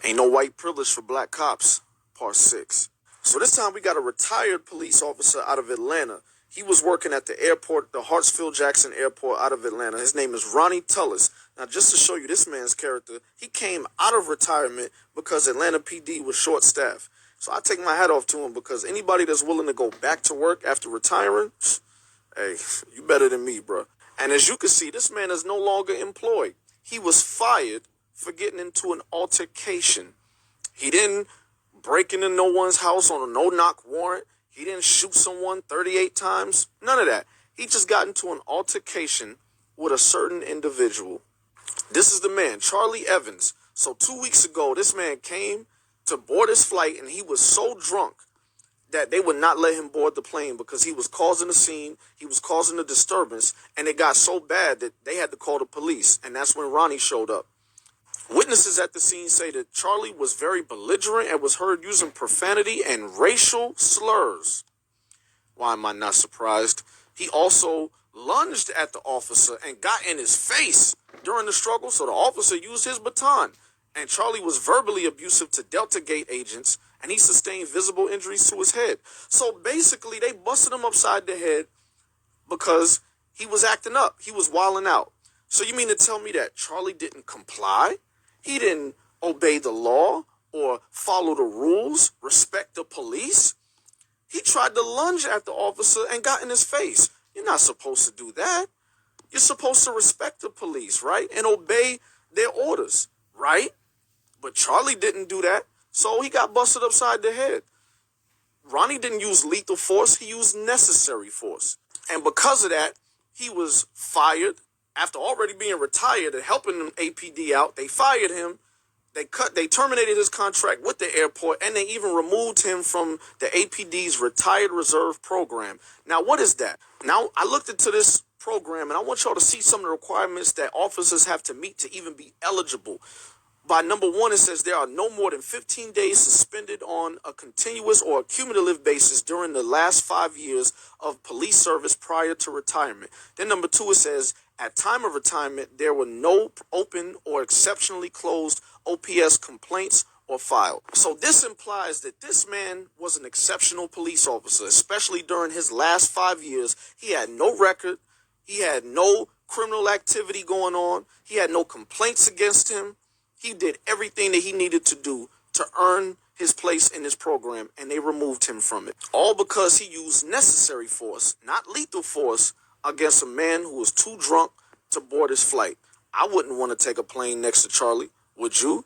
Ain't no white privilege for black cops, part 6. So this time we got a retired police officer out of Atlanta. He was working at the airport, the Hartsfield-Jackson Airport out of Atlanta. His name is Ronnie Tullis. Now, just to show you this man's character, he came out of retirement because Atlanta PD was short-staffed. So I take my hat off to him, because anybody that's willing to go back to work after retiring, hey, you better than me, bro. And as you can see, this man is no longer employed. He was fired for getting into an altercation. He didn't break into no one's house on a no-knock warrant. He didn't shoot someone 38 times. None of that. He just got into an altercation with a certain individual. This is the man, Charlie Evans. So 2 weeks ago, this man came to board his flight, and he was so drunk that they would not let him board the plane because he was causing a scene, he was causing a disturbance, and it got so bad that they had to call the police, and that's when Ronnie showed up. Witnesses at the scene say that Charlie was very belligerent and was heard using profanity and racial slurs. Why am I not surprised? He also lunged at the officer and got in his face during the struggle, so the officer used his baton, and Charlie was verbally abusive to Delta Gate agents, and he sustained visible injuries to his head. So basically, they busted him upside the head because he was acting up. He was wilding out. So you mean to tell me that Charlie didn't comply? He didn't obey the law or follow the rules, respect the police? He tried to lunge at the officer and got in his face. You're not supposed to do that. You're supposed to respect the police, right? And obey their orders, right? But Charlie didn't do that, so he got busted upside the head. Ronnie didn't use lethal force, he used necessary force. And because of that, he was fired. After already being retired and helping them APD out, they fired him. They terminated his contract with the airport, and they even removed him from the APD's retired reserve program. Now, what is that? Now, I looked into this program, and I want y'all to see some of the requirements that officers have to meet to even be eligible. By number 1, it says there are no more than 15 days suspended on a continuous or a cumulative basis during the last 5 years of police service prior to retirement. Then number 2, it says at time of retirement, there were no open or exceptionally closed OPS complaints or filed. So this implies that this man was an exceptional police officer, especially during his last 5 years. He had no record. He had no criminal activity going on. He had no complaints against him. He did everything that he needed to do to earn his place in this program, and they removed him from it. All because he used necessary force, not lethal force, against a man who was too drunk to board his flight. I wouldn't want to take a plane next to Charlie. Would you?